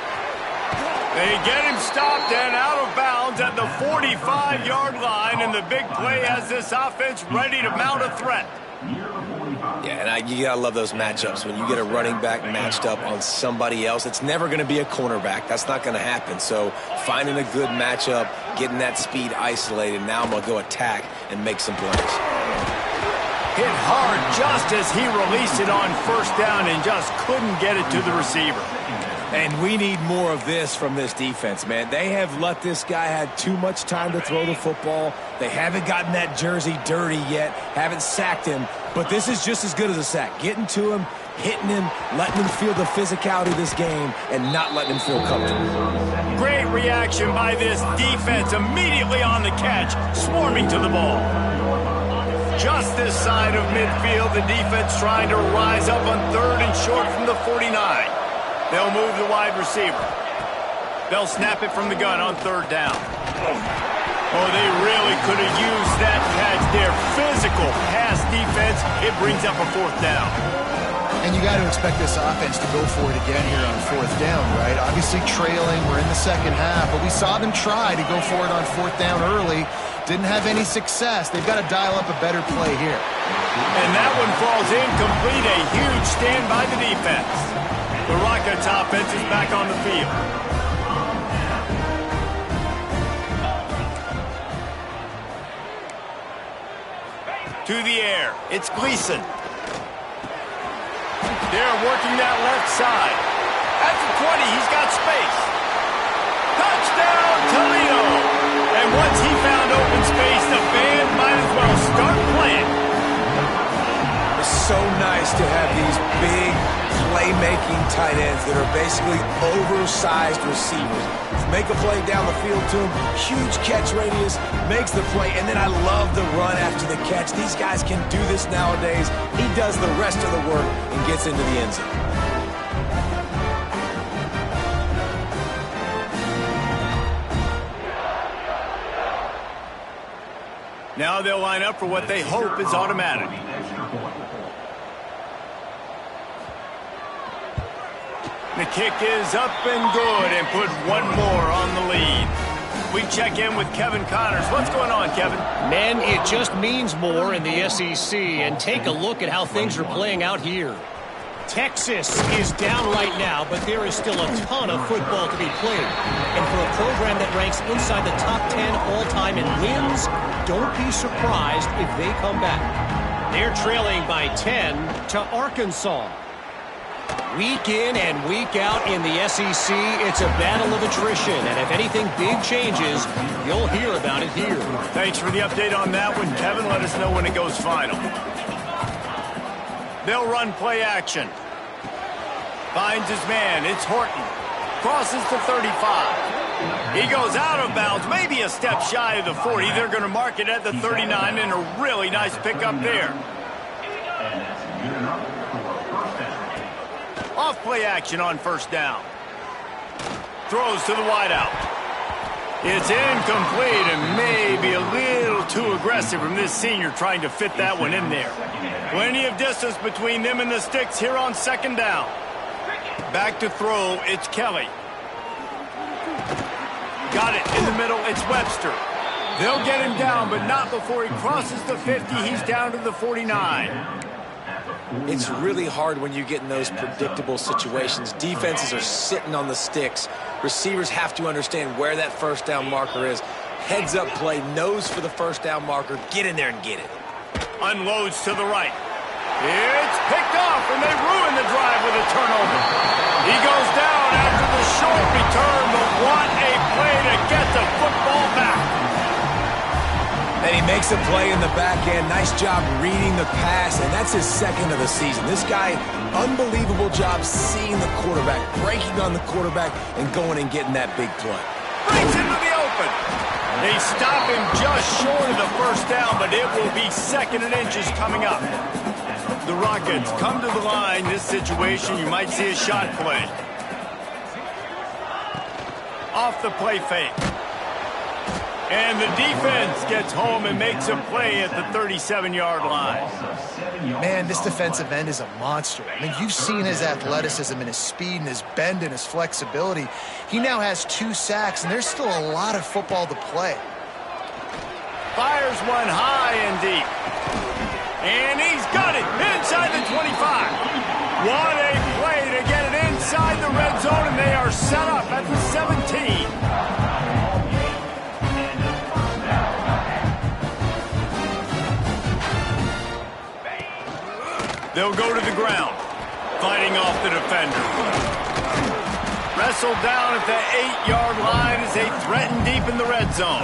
A: They get him stopped and out of bounds at the 45-yard line, and the big play has this offense ready to mount a threat.
B: Yeah, and you got to love those matchups. When you get a running back matched up on somebody else, it's never going to be a cornerback. That's not going to happen. So finding a good matchup, getting that speed isolated, now I'm going to go attack and make some plays.
A: Hit hard just as he released it on first down and just couldn't get it to the receiver.
B: And we need more of this from this defense, man. They have let this guy have too much time to throw the football. They haven't gotten that jersey dirty yet, haven't sacked him. But this is just as good as a sack. Getting to him, hitting him, letting him feel the physicality of this game, and not letting him feel comfortable.
A: Great reaction by this defense. Immediately on the catch, swarming to the ball. Just this side of midfield, the defense trying to rise up on 3rd and short from the 49. They'll move the wide receiver. They'll snap it from the gun on 3rd down. Oh, they really could have used that catch there. Physical pass defense. It brings up a 4th down.
C: And you got to expect this offense to go for it again here on 4th down, right? Obviously trailing. We're in the second half, but we saw them try to go for it on 4th down early. Didn't have any success. They've got to dial up a better play here.
A: And that one falls incomplete. A huge stand by the defense. The Rockets offense is back on the field. To the air. It's Gleason. They're working that left side. At the 20, he's got space. Touchdown, Toledo. And once he found open space, the band might as well start playing.
B: It's so nice to have these big playmaking tight ends that are basically oversized receivers. Make a play down the field to him, huge catch radius, makes the play, and then I love the run after the catch. These guys can do this nowadays. He does the rest of the work and gets into the end zone.
A: Now they'll line up for what they hope is automatic. The kick is up and good and put one more on the lead. We check in with Kevin Connors. What's going on, Kevin?
D: Men, it just means more in the SEC, and take a look at how things are playing out here. Texas is down right now, but there is still a ton of football to be played. And for a program that ranks inside the top 10 all-time in wins, don't be surprised if they come back. They're trailing by 10 to Arkansas. Week in and week out in the SEC, it's a battle of attrition. And if anything big changes, you'll hear about it here.
A: Thanks for the update on that one, Kevin. Let us know when it goes final. They'll run play action. Finds his man. It's Horton. Crosses to 35. He goes out of bounds, maybe a step shy of the 40. They're going to mark it at the 39, and a really nice pickup there. Off play action on first down. Throws to the wideout. It's incomplete and maybe a little too aggressive from this senior trying to fit that one in there. Plenty of distance between them and the sticks here on second down. Back to throw, it's Kelly. Got it in the middle, it's Webster. They'll get him down, but not before he crosses the 50. He's down to the 49.
B: It's really hard when you get in those predictable situations. Defenses are sitting on the sticks. Receivers have to understand where that first down marker is. Heads up play, nose for the first down marker. Get in there and get it.
A: Unloads to the right. It's picked off, and they ruin the drive with a turnover. He goes down after the short return, but what a play to get the football back.
B: And he makes a play in the back end. Nice job reading the pass, and that's his second of the season. This guy, unbelievable job seeing the quarterback, breaking on the quarterback, and going and getting that big play.
A: Brings him to the open. They stop him just short of the first down, but it will be 2nd and inches coming up. The Rockets come to the line. This situation, you might see a shot play. Off the play fake. And the defense gets home and makes a play at the 37-yard line.
C: Man, this defensive end is a monster. I mean, you've seen his athleticism and his speed and his bend and his flexibility. He now has 2 sacks, and there's still a lot of football to play.
A: Fires one high and deep. And he's got it inside the 25. What a play to get it inside the red zone, and they are set up at the 17. They'll go to the ground, fighting off the defender. Wrestled down at the 8-yard line as they threaten deep in the red zone.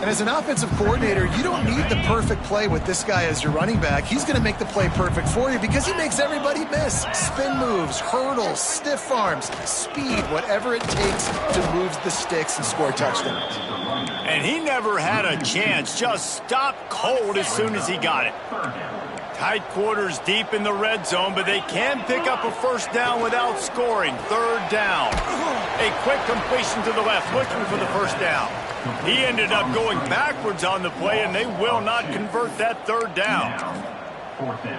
C: And as an offensive coordinator, you don't need the perfect play with this guy as your running back. He's going to make the play perfect for you because he makes everybody miss. Spin moves, hurdles, stiff arms, speed, whatever it takes to move the sticks and score touchdowns.
A: And he never had a chance, just stopped cold as soon as he got it. Tight quarters deep in the red zone, but they can pick up a first down without scoring. Third down. A quick completion to the left, looking for the first down. He ended up going backwards on the play, and they will not convert that third down.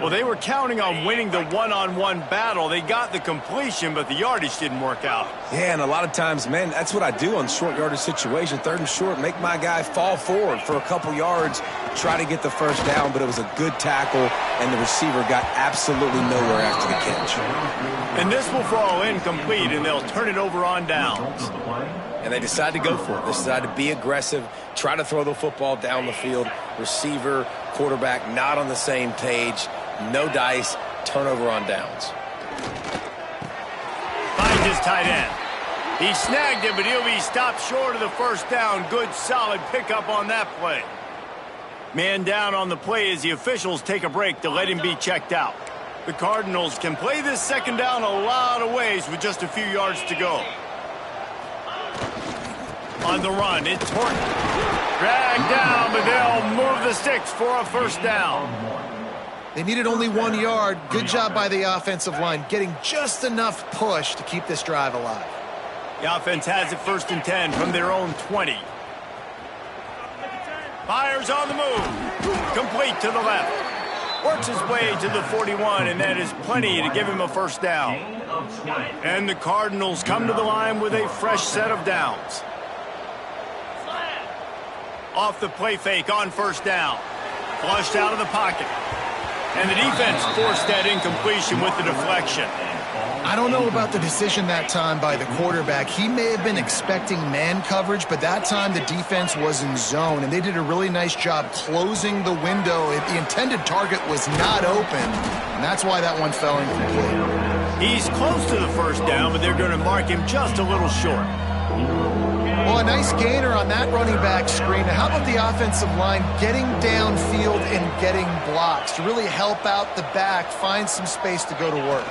A: Well, they were counting on winning the one-on-one battle. They got the completion, but the yardage didn't work out.
B: Yeah, and a lot of times, man, that's what I do on short yardage situation. Third and short, make my guy fall forward for a couple yards, try to get the first down, but it was a good tackle, and the receiver got absolutely nowhere after the catch.
A: And this will fall incomplete, and they'll turn it over on downs.
B: And they decide to go for it. They decide to be aggressive, try to throw the football down the field. Receiver, quarterback, not on the same page. No dice, turnover on downs.
A: Finds his tight end. He snagged it, but he'll be stopped short of the first down. Good, solid pickup on that play. Man down on the play as the officials take a break to let him be checked out. The Cardinals can play this second down a lot of ways with just a few yards to go. On the run, it's Horton. Dragged down, but they'll move the sticks for a first down.
C: They needed only 1 yard. Good job by the offensive line, getting just enough push to keep this drive alive.
A: The offense has it 1st and 10 from their own 20. Fires on the move. Complete to the left. Works his way to the 41, and that is plenty to give him a first down. And the Cardinals come to the line with a fresh set of downs. Off the play fake on first down. Flushed out of the pocket. And the defense forced that incompletion with the deflection.
C: I don't know about the decision that time by the quarterback. He may have been expecting man coverage, but that time the defense was in zone, and they did a really nice job closing the window. The intended target was not open, and that's why that one fell incomplete.
A: He's close to the first down, but they're going to mark him just a little short.
C: Well, a nice gainer on that running back screen. How about the offensive line getting downfield and getting blocks to really help out the back, find some space to go to work?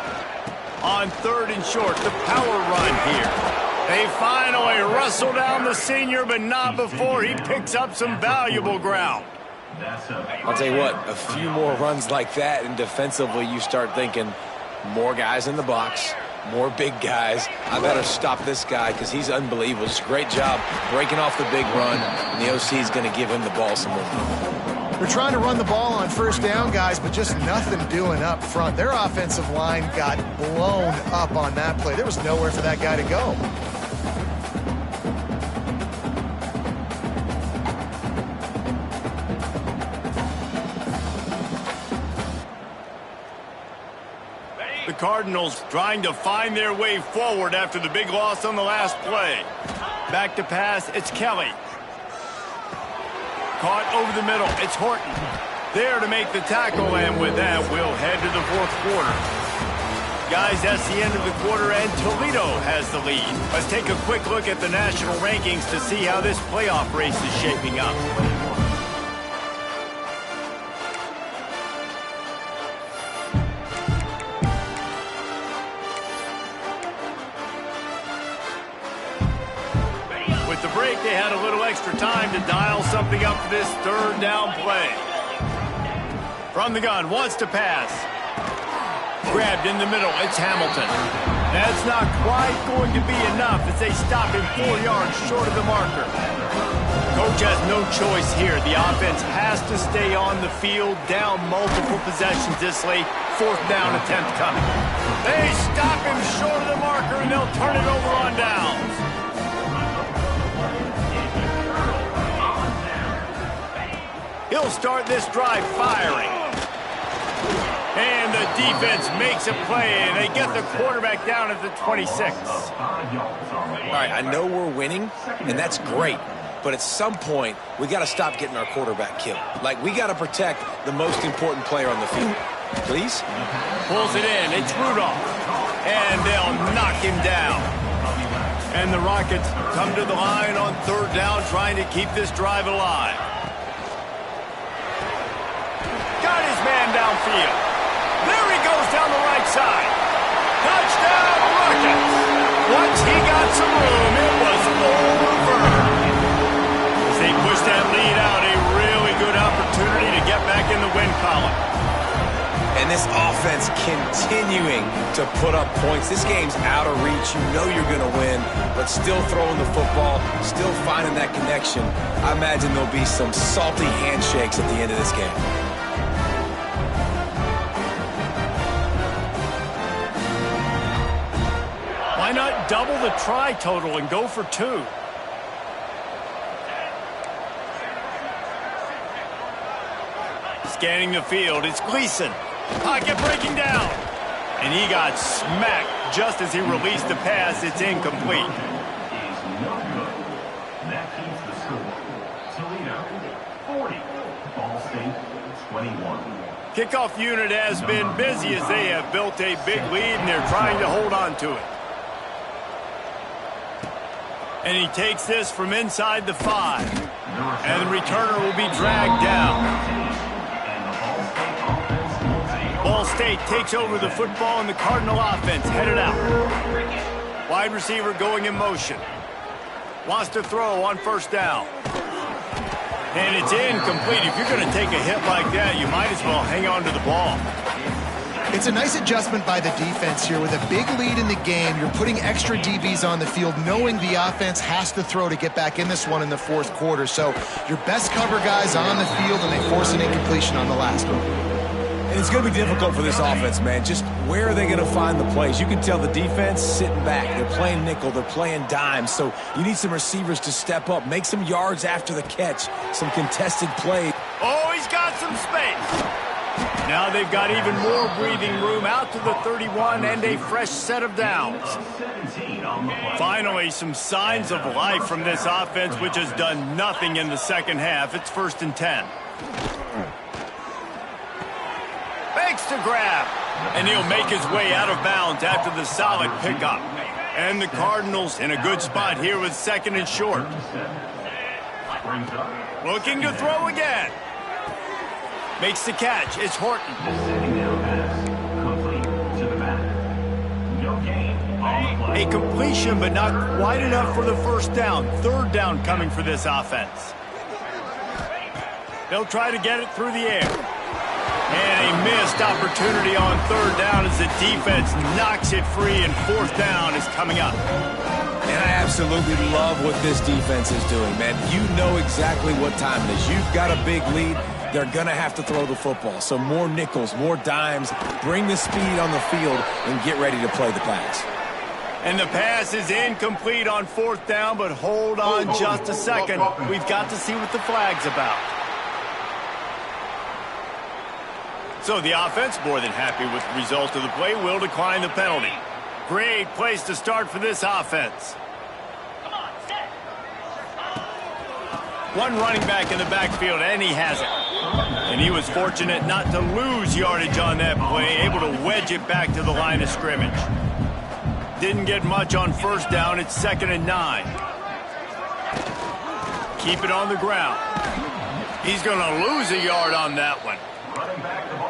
A: On 3rd and short, the power run here. They finally wrestle down the senior, but not before he picks up some valuable ground.
B: I'll tell you what, a few more runs like that, and defensively you start thinking more guys in the box, more big guys. I better stop this guy because he's unbelievable. Just a great job breaking off the big run, and the OC is going to give him the ball some more.
C: They're trying to run the ball on first down, guys, but just nothing doing up front. Their offensive line got blown up on that play. There was nowhere for that guy to go.
A: The Cardinals trying to find their way forward after the big loss on the last play. Back to pass, it's Kelly. Caught over the middle, it's Horton. There to make the tackle, and with that, we'll head to the 4th quarter. Guys, that's the end of the quarter, and Toledo has the lead. Let's take a quick look at the national rankings to see how this playoff race is shaping up. With the break, they had a little extra time to dial something up for this 3rd down play. From the gun, wants to pass. Grabbed in the middle, it's Hamilton. That's not quite going to be enough as they stop him 4 yards short of the marker. Coach has no choice here. The offense has to stay on the field, down multiple possessions this late. 4th down attempt coming. They stop him short of the marker, and they'll turn it over on downs. He'll start this drive firing. And the defense makes a play, and they get the quarterback down at the 26.
B: All right, I know we're winning, and that's great. But at some point, we got to stop getting our quarterback killed. Like, we got to protect the most important player on the field. Please?
A: Pulls it in. It's Rudolph. And they'll knock him down. And the Rockets come to the line on third down, trying to keep this drive alive. Got his man downfield. There he goes down the right side. Touchdown, Rockets. Once he got some room, it was over. As they push that lead out, a really good opportunity to get back in the win column.
B: And this offense continuing to put up points. This game's out of reach. You know you're going to win, but still throwing the football, still finding that connection. I imagine there'll be some salty handshakes at the end of this game.
A: Why not double the try total and go for 2? Scanning the field, it's Gleason. Pocket breaking down. And he got smacked just as he released the pass. It's incomplete.
E: That keeps the score. Toledo, 40. Ball State, 21.
A: Kickoff unit has been busy as they have built a big lead and they're trying to hold on to it. And he takes this from inside the 5. And the returner will be dragged down. Ball State takes over the football and the Cardinal offense headed out. Wide receiver going in motion. Wants to throw on first down. And it's incomplete. If you're going to take a hit like that, you might as well hang on to the ball.
C: It's a nice adjustment by the defense here. With a big lead in the game, you're putting extra DBs on the field, knowing the offense has to throw to get back in this one in the fourth quarter. So your best cover guys on the field, and they force an incompletion on the last one.
B: And it's going to be difficult for this offense, man. Just where are they going to find the plays? You can tell the defense sitting back. They're playing nickel. They're playing dime. So you need some receivers to step up, make some yards after the catch, some contested plays.
A: Oh, he's got some space. Now they've got even more breathing room out to the 31 and a fresh set of downs. Finally, some signs of life from this offense, which has done nothing in the second half. It's 1st and 10. Fakes to grab. And he'll make his way out of bounds after the solid pickup. And the Cardinals in a good spot here with 2nd and short. Looking to throw again. Makes the catch. It's Horton. A completion, but not quite enough for the first down. 3rd down coming for this offense. They'll try to get it through the air. And a missed opportunity on 3rd down as the defense knocks it free, and 4th down is coming up.
B: And I absolutely love what this defense is doing, man. You know exactly what time it is. You've got a big lead. They're going to have to throw the football. So more nickels, more dimes. Bring the speed on the field and get ready to play the pass.
A: And the pass is incomplete on 4th down, but hold on just a second. We've got to see what the flag's about. So the offense, more than happy with the result of the play, will decline the penalty. Great place to start for this offense. One running back in the backfield, and he has it. And he was fortunate not to lose yardage on that play, able to wedge it back to the line of scrimmage. Didn't get much on 1st down. It's 2nd and 9. Keep it on the ground. He's going to lose a yard on that one.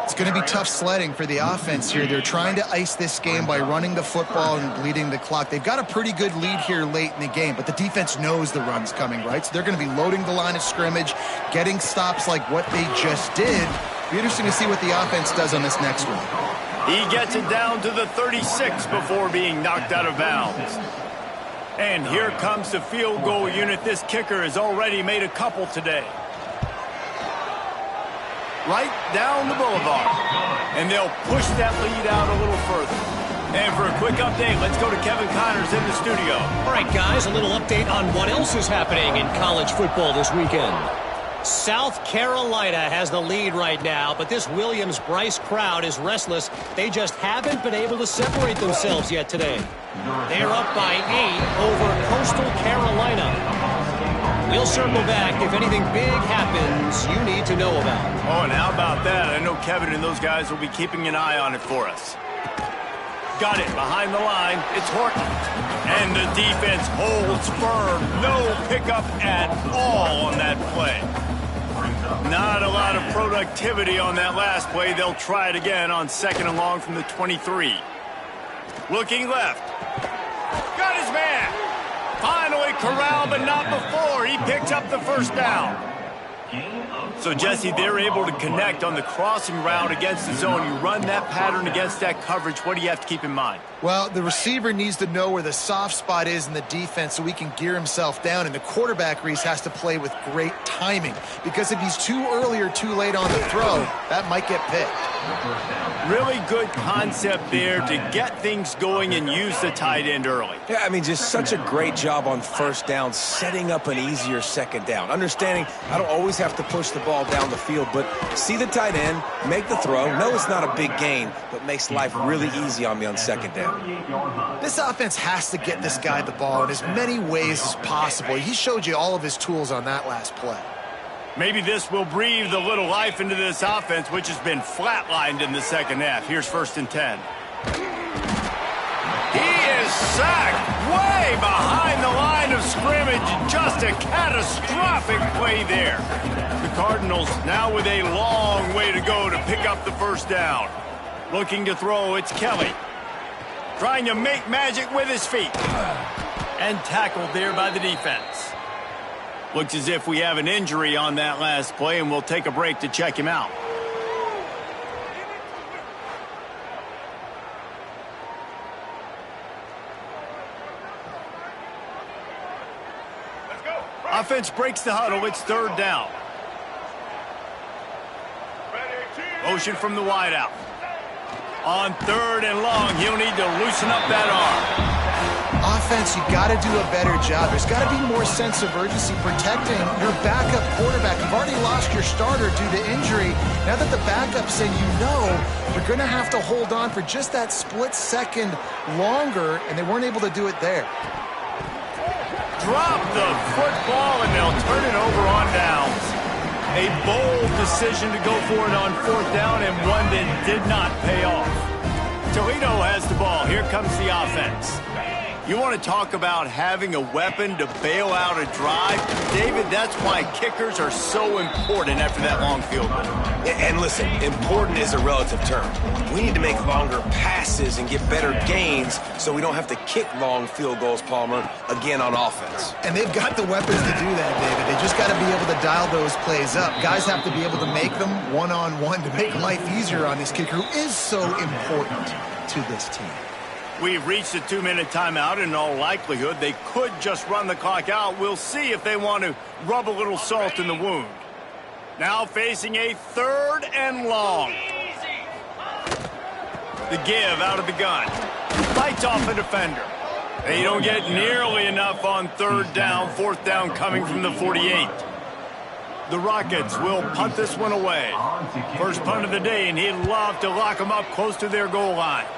C: It's going to be tough sledding for the offense here. They're trying to ice this game by running the football and bleeding the clock. They've got a pretty good lead here late in the game, but the defense knows the run's coming, right? So they're going to be loading the line of scrimmage, getting stops like what they just did. Be interesting to see what the offense does on this next one.
A: He gets it down to the 36 before being knocked out of bounds. And here comes the field goal unit. This kicker has already made a couple today. Right down the boulevard. And they'll push that lead out a little further. And for a quick update, let's go to Kevin Connors in the studio.
D: All right, guys, a little update on what else is happening in college football this weekend. South Carolina has the lead right now, but this Williams-Brice crowd is restless. They just haven't been able to separate themselves yet today. They're up by 8 over Coastal Carolina. We'll circle back if anything big happens you need to know about.
A: Oh, and how about that? I know Kevin and those guys will be keeping an eye on it for us. Got it behind the line. It's Horton. And the defense holds firm. No pickup at all on that play. Not a lot of productivity on that last play. They'll try it again on 2nd and long from the 23. Looking left. Got his man. Finally corralled, but not before. He picked up the first down. So, Jesse, they're able to connect on the crossing route against the zone. You run that pattern against that coverage. What do you have to keep in mind?
C: Well, the receiver needs to know where the soft spot is in the defense so he can gear himself down. And the quarterback, Reese, has to play with great timing. Because if he's too early or too late on the throw, that might get picked.
A: Really good concept there to get things going and use the tight end early.
B: Yeah, I mean, just such a great job on first down, setting up an easier second down. Understanding I don't always have to push the ball down the field, but see the tight end, make the throw. No, it's not a big gain, but makes life really easy on me on second down.
C: This offense has to get this guy the ball in as many ways as possible. He showed you all of his tools on that last play.
A: Maybe this will breathe a little life into this offense, which has been flatlined in the second half. Here's 1st and 10. He is sacked way behind the line of scrimmage. Just a catastrophic play there. The Cardinals now with a long way to go to pick up the first down. Looking to throw, it's Kelly. Trying to make magic with his feet. And tackled there by the defense. Looks as if we have an injury on that last play, and we'll take a break to check him out. Let's go. Offense breaks the huddle. It's 3rd down. Motion from the wideout. On 3rd and long, he'll need to loosen up that arm.
C: Offense, you got to do a better job. There's got to be more sense of urgency protecting your backup quarterback. You've already lost your starter due to injury. Now that the backup's in, you know you're going to have to hold on for just that split second longer, and they weren't able to do it there.
A: Drop the football, and they'll turn it over on downs. A bold decision to go for it on 4th down, and one that did not pay off. Toledo has the ball. Here comes the offense. You want to talk about having a weapon to bail out a drive? David, that's why kickers are so important after that long field goal.
B: And listen, important is a relative term. We need to make longer passes and get better gains so we don't have to kick long field goals, Palmer, again on offense.
C: And they've got the weapons to do that, David. They just got to be able to dial those plays up. Guys have to be able to make them one-on-one to make life easier on this kicker who is so important to this team.
A: We've reached a 2-minute timeout, and in all likelihood, they could just run the clock out. We'll see if they want to rub a little salt in the wound. Now facing a 3rd and long. The give out of the gun. Fights off a defender. They don't get nearly enough on 3rd down. 4th down coming from the 48. The Rockets will punt this one away. First punt of the day, and he'd love to lock them up close to their goal line.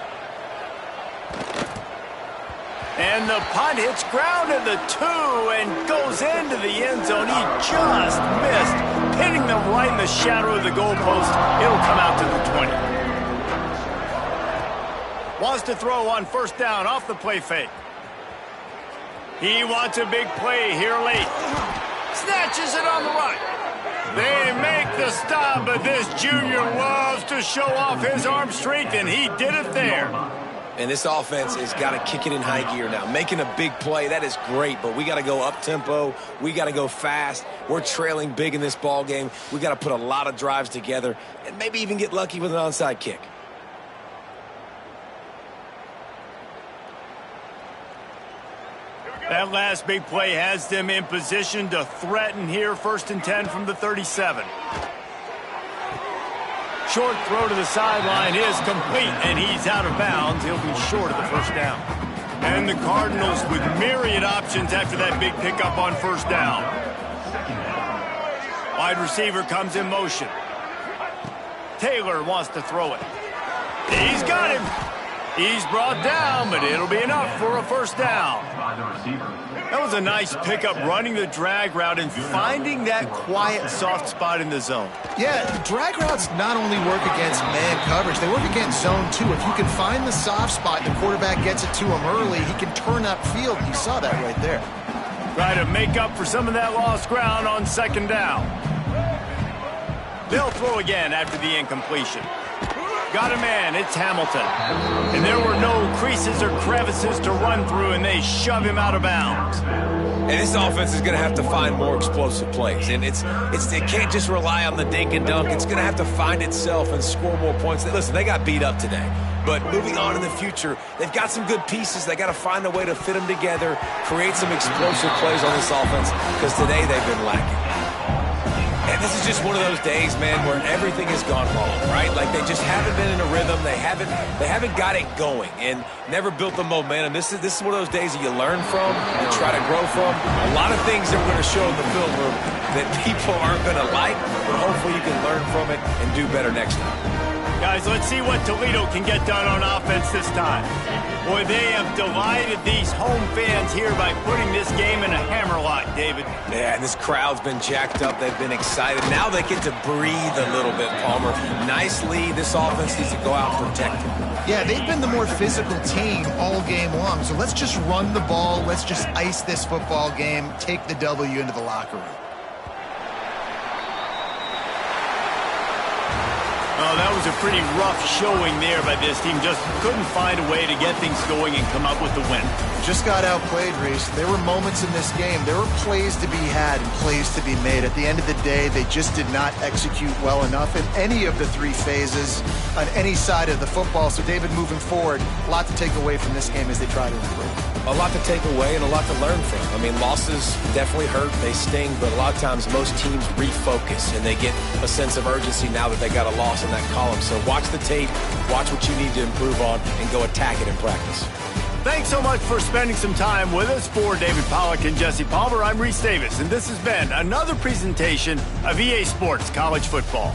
A: And the punt hits ground at the 2 and goes into the end zone. He just missed, hitting them right in the shadow of the goalpost. It'll come out to the 20. Wants to throw on 1st down off the play fake. He wants a big play here late. Snatches it on the right. They make the stop, but this junior loves to show off his arm strength, and he did it there.
B: And this offense has got to kick it in high gear now. Making a big play, that is great, but we got to go up-tempo. We got to go fast. We're trailing big in this ball game. We got to put a lot of drives together and maybe even get lucky with an onside kick.
A: That last big play has them in position to threaten here. 1st and 10 from the 37. Short throw to the sideline is complete, and he's out of bounds. He'll be short of the 1st down. And the Cardinals with myriad options after that big pickup on 1st down. Wide receiver comes in motion. Taylor wants to throw it. He's got him. He's brought down, but it'll be enough for a first down.
E: By the receiver.
A: That was a nice pickup, running the drag route and finding that quiet, soft spot in the zone.
C: Yeah, drag routes not only work against man coverage, they work against zone too. If you can find the soft spot and the quarterback gets it to him early, he can turn upfield. You saw that right there.
A: Try to make up for some of that lost ground on second down. They'll throw again after the incompletion. Got a man, it's Hamilton. And there were no creases or crevices to run through, and they shove him out of bounds.
B: And this offense is going to have to find more explosive plays. And it can't just rely on the dink and dunk. It's going to have to find itself and score more points. Listen, they got beat up today. But moving on in the future, they've got some good pieces. They got to find a way to fit them together, create some explosive plays on this offense, because today they've been lacking. And this is just one of those days, man, where everything has gone wrong, right? Like they just haven't been in a rhythm. They haven't got it going and never built the momentum. This is one of those days that you learn from and try to grow from. A lot of things that we're going to show in the film room that people aren't going to like, but hopefully you can learn from it and do better next time.
A: Guys, let's see what Toledo can get done on offense this time. Boy, they have delighted these home fans here by putting this game in a hammerlock, David.
B: Yeah, and this crowd's been jacked up. They've been excited. Now they get to breathe a little bit, Palmer. Nice lead. This offense needs to go out and protect it.
C: Yeah, they've been the more physical team all game long. So let's just run the ball. Let's just ice this football game, take the W into the locker room.
A: Oh, that was a pretty rough showing there by this team. Just couldn't find a way to get things going and come up with the win.
C: Just got outplayed, Reese. There were moments in this game. There were plays to be had and plays to be made. At the end of the day, they just did not execute well enough in any of the three phases on any side of the football. So, David, moving forward, a lot to take away from this game as they try to improve.
B: A lot to take away and a lot to learn from. I mean, losses definitely hurt. They sting, but a lot of times most teams refocus and they get a sense of urgency now that they got a loss in that column. So watch the tape, watch what you need to improve on, and go attack it in practice.
A: Thanks so much for spending some time with us. For David Pollack and Jesse Palmer, I'm Reese Davis, and this has been another presentation of EA Sports College Football.